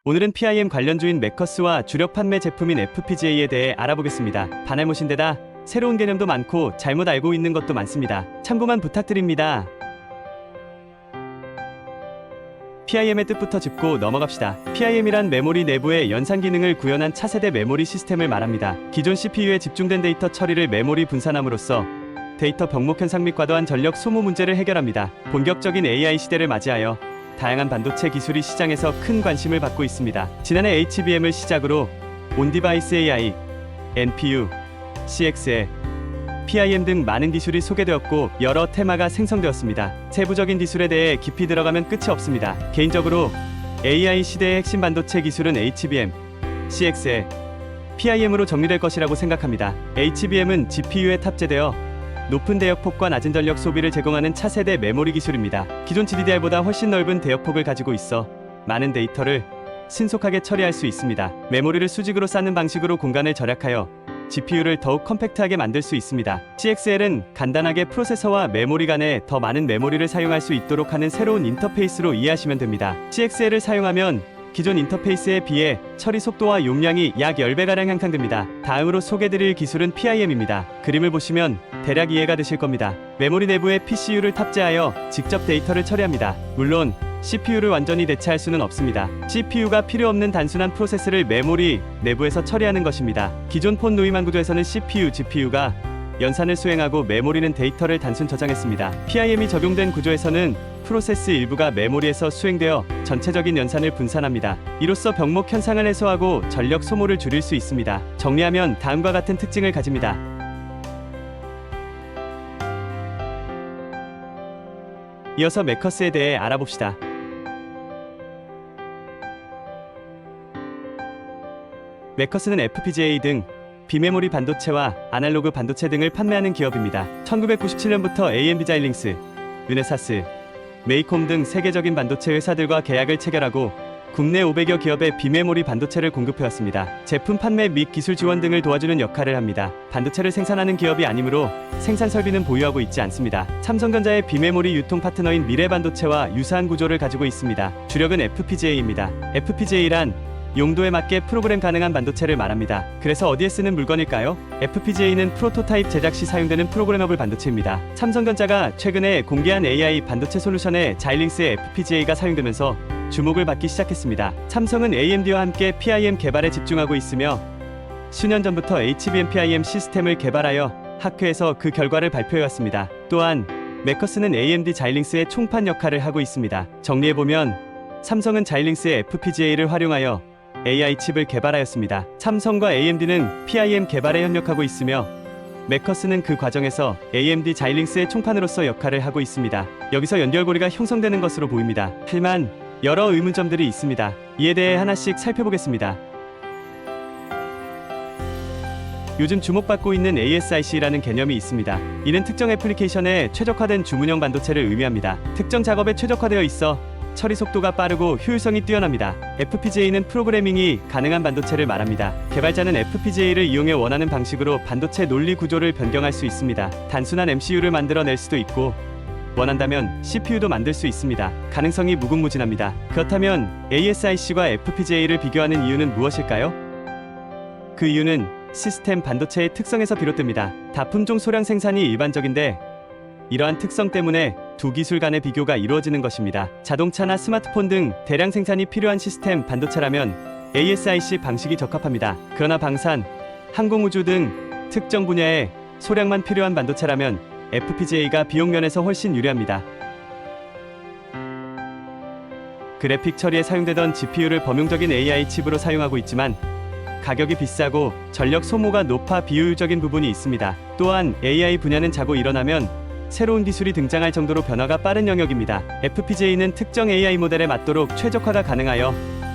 오늘은 PIM 관련주인 매커스와 주력 판매 제품인 FPGA에 대해 알아보겠습니다. 반할못인 데다 새로운 개념도 많고 잘못 알고 있는 것도 많습니다. 참고만 부탁드립니다. PIM의 뜻부터 짚고 넘어갑시다. PIM이란 메모리 내부의 연산 기능을 구현한 차세대 메모리 시스템을 말합니다. 기존 CPU에 집중된 데이터 처리를 메모리 분산함으로써 데이터 병목 현상 및 과도한 전력 소모 문제를 해결합니다. 본격적인 AI 시대를 맞이하여 다양한 반도체 기술이 시장에서 큰 관심을 받고 있습니다. 지난해 HBM을 시작으로 온디바이스 AI, NPU, CXL, PIM 등 많은 기술이 소개되었고 여러 테마가 생성되었습니다. 세부적인 기술에 대해 깊이 들어가면 끝이 없습니다. 개인적으로 AI 시대의 핵심 반도체 기술은 HBM, CXL, PIM으로 정리될 것이라고 생각합니다. HBM은 GPU에 탑재되어 높은 대역폭과 낮은 전력 소비를 제공하는 차세대 메모리 기술입니다. 기존 GDDR보다 훨씬 넓은 대역폭을 가지고 있어 많은 데이터를 신속하게 처리할 수 있습니다. 메모리를 수직으로 쌓는 방식으로 공간을 절약하여 GPU를 더욱 컴팩트하게 만들 수 있습니다. CXL은 간단하게 프로세서와 메모리 간에 더 많은 메모리를 사용할 수 있도록 하는 새로운 인터페이스로 이해하시면 됩니다. CXL을 사용하면 기존 인터페이스에 비해 처리 속도와 용량이 약 10배가량 향상됩니다. 다음으로 소개드릴 기술은 PIM입니다. 그림을 보시면 대략 이해가 되실 겁니다. 메모리 내부에 PCU를 탑재하여 직접 데이터를 처리합니다. 물론 CPU를 완전히 대체할 수는 없습니다. CPU가 필요 없는 단순한 프로세스를 메모리 내부에서 처리하는 것입니다. 기존 폰 노이만 구조에서는 CPU, GPU가 연산을 수행하고 메모리는 데이터를 단순 저장했습니다. PIM이 적용된 구조에서는 프로세스 일부가 메모리에서 수행되어 전체적인 연산을 분산합니다. 이로써 병목 현상을 해소하고 전력 소모를 줄일 수 있습니다. 정리하면 다음과 같은 특징을 가집니다. 이어서 매커스에 대해 알아봅시다. 매커스는 FPGA 등 비메모리 반도체와 아날로그 반도체 등을 판매하는 기업입니다. 1997년부터 AMD 자이링스, 르네사스, 메이콤 등 세계적인 반도체 회사들과 계약을 체결하고 국내 500여 기업에 비메모리 반도체를 공급해왔습니다. 제품 판매 및 기술 지원 등을 도와주는 역할을 합니다. 반도체를 생산하는 기업이 아니므로 생산 설비는 보유하고 있지 않습니다. 삼성전자의 비메모리 유통 파트너인 미래반도체와 유사한 구조를 가지고 있습니다. 주력은 FPGA입니다. FPGA란 용도에 맞게 프로그램 가능한 반도체를 말합니다. 그래서 어디에 쓰는 물건일까요? FPGA는 프로토타입 제작 시 사용되는 프로그래머블 반도체입니다. 삼성전자가 최근에 공개한 AI 반도체 솔루션에 자이링스의 FPGA가 사용되면서 주목을 받기 시작했습니다. 삼성은 AMD와 함께 PIM 개발에 집중하고 있으며 수년 전부터 HBM PIM 시스템을 개발하여 학회에서 그 결과를 발표해왔습니다. 또한 매커스는 AMD 자이링스의 총판 역할을 하고 있습니다. 정리해보면 삼성은 자이링스의 FPGA를 활용하여 AI 칩을 개발하였습니다. 삼성과 AMD는 PIM 개발에 협력하고 있으며 매커스는 그 과정에서 AMD 자이링스의 총판으로서 역할을 하고 있습니다. 여기서 연결고리가 형성되는 것으로 보입니다. 하지만 여러 의문점들이 있습니다. 이에 대해 하나씩 살펴보겠습니다. 요즘 주목받고 있는 ASIC라는 개념이 있습니다. 이는 특정 애플리케이션에 최적화된 주문형 반도체를 의미합니다. 특정 작업에 최적화되어 있어 처리 속도가 빠르고 효율성이 뛰어납니다. FPGA는 프로그래밍이 가능한 반도체를 말합니다. 개발자는 FPGA를 이용해 원하는 방식으로 반도체 논리 구조를 변경할 수 있습니다. 단순한 MCU를 만들어낼 수도 있고 원한다면 CPU도 만들 수 있습니다. 가능성이 무궁무진합니다. 그렇다면 ASIC과 FPGA를 비교하는 이유는 무엇일까요? 그 이유는 시스템 반도체의 특성에서 비롯됩니다. 다품종 소량 생산이 일반적인데 이러한 특성 때문에 두 기술 간의 비교가 이루어지는 것입니다. 자동차나 스마트폰 등 대량 생산이 필요한 시스템 반도체라면 ASIC 방식이 적합합니다. 그러나 방산, 항공우주 등 특정 분야에 소량만 필요한 반도체라면 FPGA가 비용 면에서 훨씬 유리합니다. 그래픽 처리에 사용되던 GPU를 범용적인 AI 칩으로 사용하고 있지만 가격이 비싸고 전력 소모가 높아 비효율적인 부분이 있습니다. 또한 AI 분야는 자고 일어나면 새로운 기술이 등장할 정도로 변화가 빠른 영역입니다. FPGA는 특정 AI 모델에 맞도록 최적화가 가능하여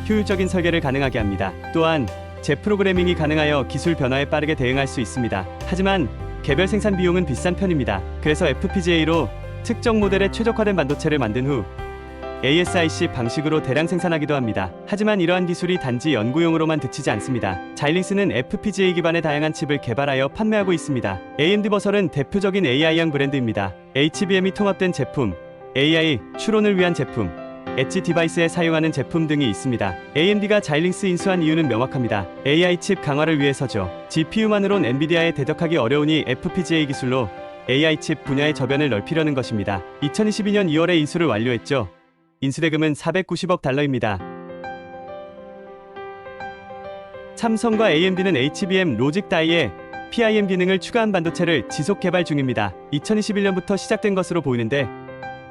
효율적인 설계를 가능하게 합니다. 또한 재프로그래밍이 가능하여 기술 변화에 빠르게 대응할 수 있습니다. 하지만 개별 생산 비용은 비싼 편입니다. 그래서 FPGA로 특정 모델에 최적화된 반도체를 만든 후 ASIC 방식으로 대량 생산하기도 합니다. 하지만 이러한 기술이 단지 연구용으로만 그치지 않습니다. 자이링스는 FPGA 기반의 다양한 칩을 개발하여 판매하고 있습니다. AMD 버설은 대표적인 AI형 브랜드입니다. HBM이 통합된 제품, AI 추론을 위한 제품, 엣지 디바이스에 사용하는 제품 등이 있습니다. AMD가 자일링스 인수한 이유는 명확합니다. AI 칩 강화를 위해서죠. GPU만으론 엔비디아에 대적하기 어려우니 FPGA 기술로 AI 칩 분야의 저변을 넓히려는 것입니다. 2022년 2월에 인수를 완료했죠. 인수대금은 490억 달러입니다. 삼성과 AMD는 HBM 로직 다이에 PIM 기능을 추가한 반도체를 지속 개발 중입니다. 2021년부터 시작된 것으로 보이는데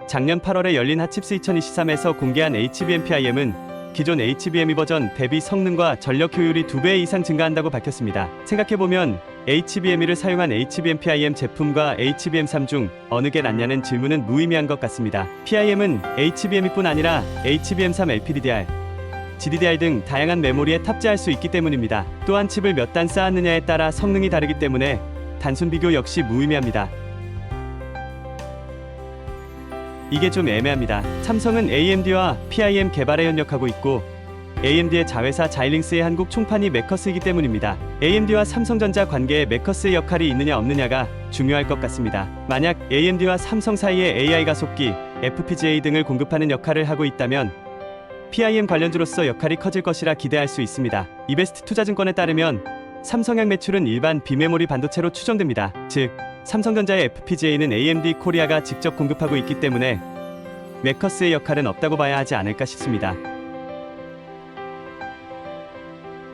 작년 8월에 열린 핫칩스 2023에서 공개한 HBM PIM은 기존 HBM 버전 대비 성능과 전력 효율이 2배 이상 증가한다고 밝혔습니다. 생각해보면 HBM2를 사용한 HBM PIM 제품과 HBM3 중 어느 게 낫냐는 질문은 무의미한 것 같습니다. PIM은 HBM2뿐 아니라 HBM3 LPDDR, GDDR 등 다양한 메모리에 탑재할 수 있기 때문입니다. 또한 칩을 몇 단 쌓았느냐에 따라 성능이 다르기 때문에 단순 비교 역시 무의미합니다. 이게 좀 애매합니다. 삼성은 AMD와 PIM 개발에 협력하고 있고 AMD의 자회사 자일링스의 한국 총판이 메커스이기 때문입니다. AMD와 삼성전자 관계에 메커스의 역할이 있느냐 없느냐가 중요할 것 같습니다. 만약 AMD와 삼성 사이에 AI 가속기, FPGA 등을 공급하는 역할을 하고 있다면 PIM 관련주로서 역할이 커질 것이라 기대할 수 있습니다. 이베스트 투자증권에 따르면 삼성향 매출은 일반 비메모리 반도체로 추정됩니다. 즉, 삼성전자의 FPGA는 AMD 코리아가 직접 공급하고 있기 때문에 메커스의 역할은 없다고 봐야 하지 않을까 싶습니다.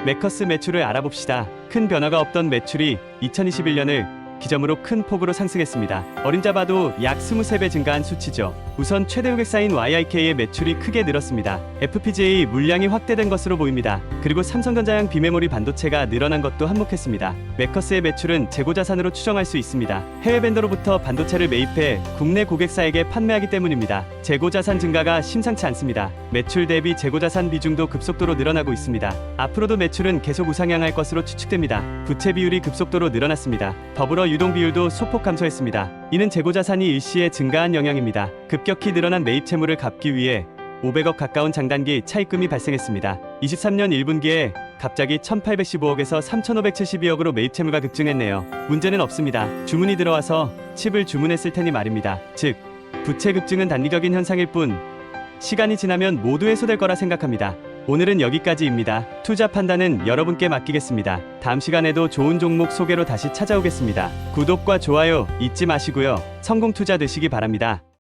메커스 매출을 알아봅시다. 큰 변화가 없던 매출이 2021년을 기점으로 큰 폭으로 상승했습니다. 어림잡아도 약 23배 증가한 수치죠. 우선 최대 고객사인 YIK의 매출이 크게 늘었습니다. FPGA 물량이 확대된 것으로 보입니다. 그리고 삼성전자형 비메모리 반도체가 늘어난 것도 한몫했습니다. 메커스의 매출은 재고자산으로 추정할 수 있습니다. 해외 벤더로부터 반도체를 매입해 국내 고객사에게 판매하기 때문입니다. 재고자산 증가가 심상치 않습니다. 매출 대비 재고자산 비중도 급속도로 늘어나고 있습니다. 앞으로도 매출은 계속 우상향할 것으로 추측됩니다. 부채 비율이 급속도로 늘어났습니다. 더불어 유동 비율도 소폭 감소했습니다. 이는 재고자산이 일시에 증가한 영향입니다. 급격히 늘어난 매입 채무를 갚기 위해 500억 가까운 장단기 차입금이 발생했습니다. 23년 1분기에 갑자기 1815억에서 3572억으로 매입 채무가 급증했네요. 문제는 없습니다. 주문이 들어와서 칩을 주문했을 테니 말입니다. 즉, 부채 급증은 단기적인 현상일 뿐 시간이 지나면 모두 해소될 거라 생각합니다. 오늘은 여기까지입니다. 투자 판단은 여러분께 맡기겠습니다. 다음 시간에도 좋은 종목 소개로 다시 찾아오겠습니다. 구독과 좋아요 잊지 마시고요. 성공 투자 되시기 바랍니다.